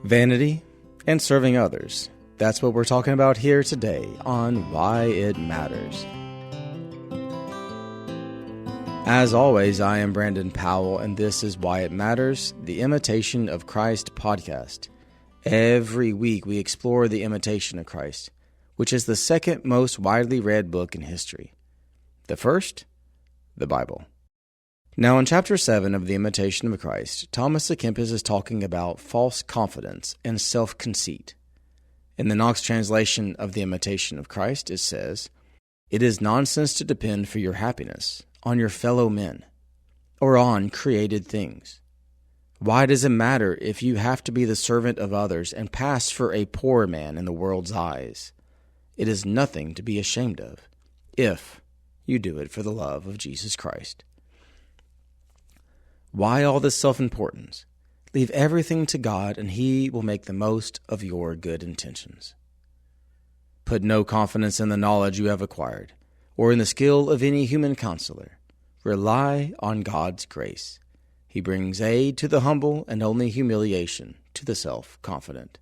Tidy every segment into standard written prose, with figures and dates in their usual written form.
Vanity and serving others. That's what we're talking about here today on Why It Matters. As always, I am Brandon Powell, and this is Why It Matters, the Imitation of Christ podcast. Every week we explore the Imitation of Christ, which is the second most widely read book in history. The first, the Bible. Now in chapter 7 of the Imitation of Christ, Thomas à Kempis is talking about false confidence and self-conceit. In the Knox translation of the Imitation of Christ, it says, "It is nonsense to depend for your happiness on your fellow men or on created things. Why does it matter if you have to be the servant of others and pass for a poor man in the world's eyes? It is nothing to be ashamed of, if you do it for the love of Jesus Christ." Why all this self-importance? Leave everything to God, and He will make the most of your good intentions. Put no confidence in the knowledge you have acquired, or in the skill of any human counselor. Rely on God's grace. He brings aid to the humble and only humiliation to the self-confident.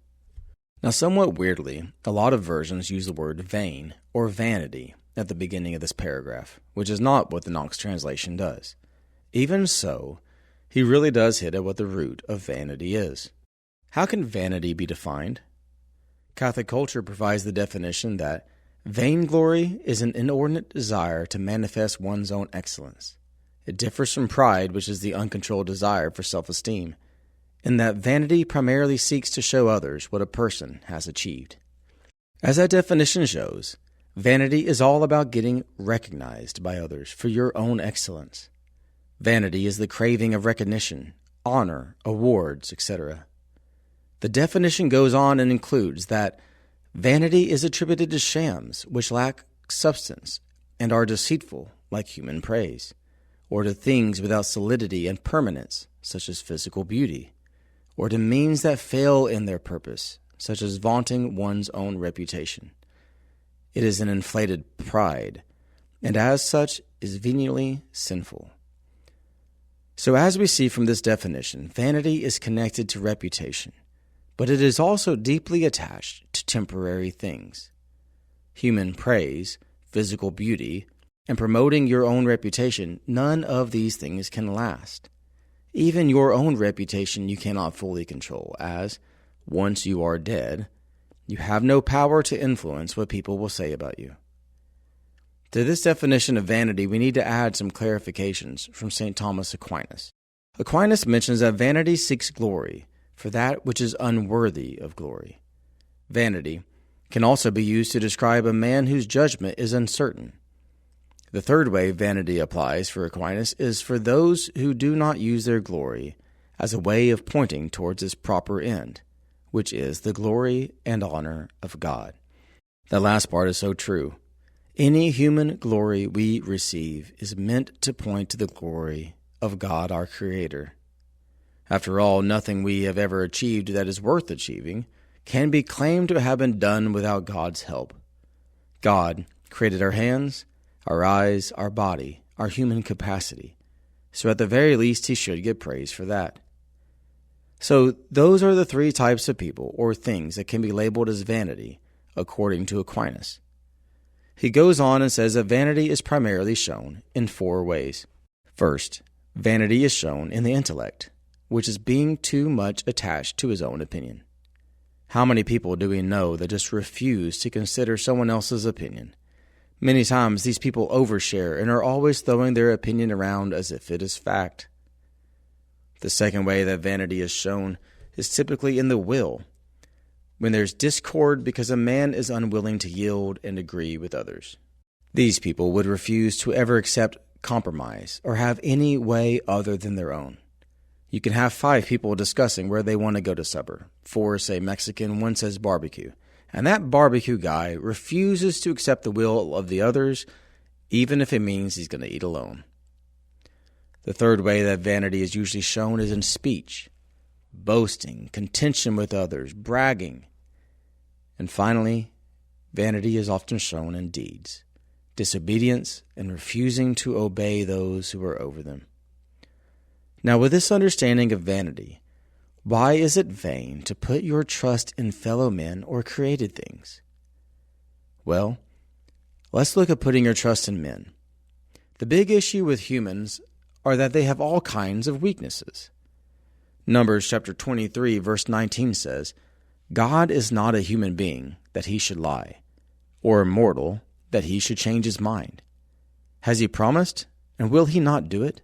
Now, somewhat weirdly, a lot of versions use the word vain or vanity at the beginning of this paragraph, which is not what the Knox translation does. Even so, he really does hit at what the root of vanity is. How can vanity be defined? Catholic culture provides the definition that vainglory is an inordinate desire to manifest one's own excellence. It differs from pride, which is the uncontrolled desire for self-esteem, in that vanity primarily seeks to show others what a person has achieved. As that definition shows, vanity is all about getting recognized by others for your own excellence. Vanity is the craving of recognition, honor, awards, etc. The definition goes on and includes that vanity is attributed to shams which lack substance and are deceitful, like human praise, or to things without solidity and permanence, such as physical beauty, or to means that fail in their purpose, such as vaunting one's own reputation. It is an inflated pride, and as such is venially sinful. So as we see from this definition, vanity is connected to reputation, but it is also deeply attached to temporary things. Human praise, physical beauty, and promoting your own reputation, none of these things can last. Even your own reputation you cannot fully control, as, once you are dead, you have no power to influence what people will say about you. To this definition of vanity, we need to add some clarifications from St. Thomas Aquinas. Aquinas mentions that vanity seeks glory for that which is unworthy of glory. Vanity can also be used to describe a man whose judgment is uncertain. The third way vanity applies for Aquinas is for those who do not use their glory as a way of pointing towards its proper end, which is the glory and honor of God. The last part is so true. Any human glory we receive is meant to point to the glory of God our Creator. After all, nothing we have ever achieved that is worth achieving can be claimed to have been done without God's help. God created our hands, our eyes, our body, our human capacity, so at the very least He should get praise for that. So those are the three types of people or things that can be labeled as vanity, according to Aquinas. He goes on and says that vanity is primarily shown in 4 ways. First, vanity is shown in the intellect, which is being too much attached to his own opinion. How many people do we know that just refuse to consider someone else's opinion? Many times these people overshare and are always throwing their opinion around as if it is fact. The second way that vanity is shown is typically in the will, when there's discord because a man is unwilling to yield and agree with others. These people would refuse to ever accept compromise or have any way other than their own. You can have 5 people discussing where they want to go to supper. 4 say Mexican, 1 says barbecue. And that barbecue guy refuses to accept the will of the others, even if it means he's going to eat alone. The third way that vanity is usually shown is in speech. Boasting, contention with others, bragging. And finally, vanity is often shown in deeds, disobedience, and refusing to obey those who are over them. Now, with this understanding of vanity, Why is it vain to put your trust in fellow men or created things? Well, let's look at putting your trust in men. The big issue with humans are that they have all kinds of weaknesses. Numbers chapter 23, verse 19 says, God is not a human being that he should lie, or a mortal that he should change his mind. Has he promised, and will he not do it?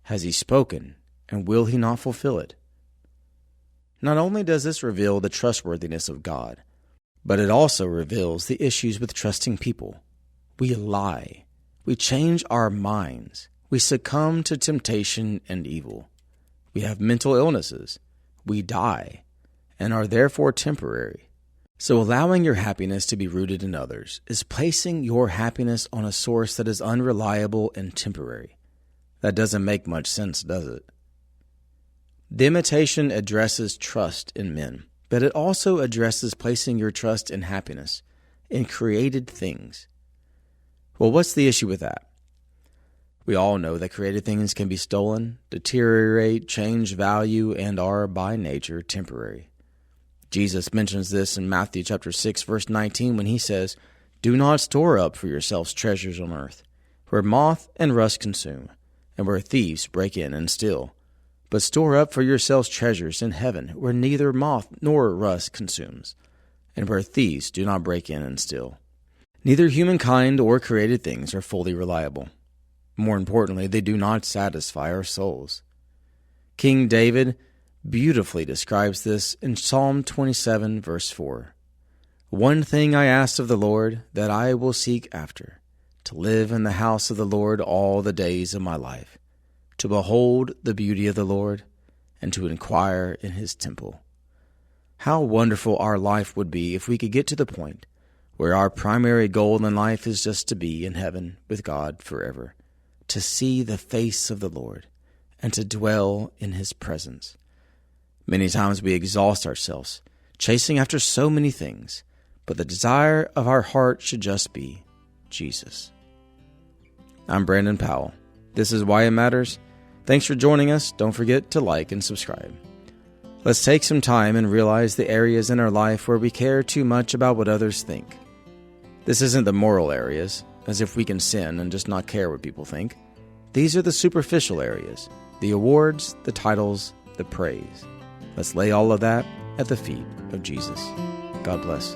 Has he spoken, and will he not fulfill it? Not only does this reveal the trustworthiness of God, but it also reveals the issues with trusting people. We lie. We change our minds. We succumb to temptation and evil. We have mental illnesses. We die, and are therefore temporary. So allowing your happiness to be rooted in others is placing your happiness on a source that is unreliable and temporary. That doesn't make much sense, does it? The imitation addresses trust in men, but it also addresses placing your trust in happiness, in created things. Well, what's the issue with that? We all know that created things can be stolen, deteriorate, change value, and are by nature temporary. Jesus mentions this in Matthew chapter 6, verse 19, when he says, "Do not store up for yourselves treasures on earth, where moth and rust consume, and where thieves break in and steal. But store up for yourselves treasures in heaven, where neither moth nor rust consumes, and where thieves do not break in and steal." Neither humankind or created things are fully reliable. More importantly, they do not satisfy our souls. King David beautifully describes this in Psalm 27, verse 4. "One thing I ask of the Lord, that I will seek after, to live in the house of the Lord all the days of my life, to behold the beauty of the Lord, and to inquire in his temple." How wonderful our life would be if we could get to the point where our primary goal in life is just to be in heaven with God forever, to see the face of the Lord, and to dwell in his presence. Many times we exhaust ourselves, chasing after so many things, but the desire of our heart should just be Jesus. I'm Brandon Powell. This is Why It Matters. Thanks for joining us. Don't forget to like and subscribe. Let's take some time and realize the areas in our life where we care too much about what others think. This isn't the moral areas, as if we can sin and just not care what people think. These are the superficial areas, the awards, the titles, the praise. Let's lay all of that at the feet of Jesus. God bless.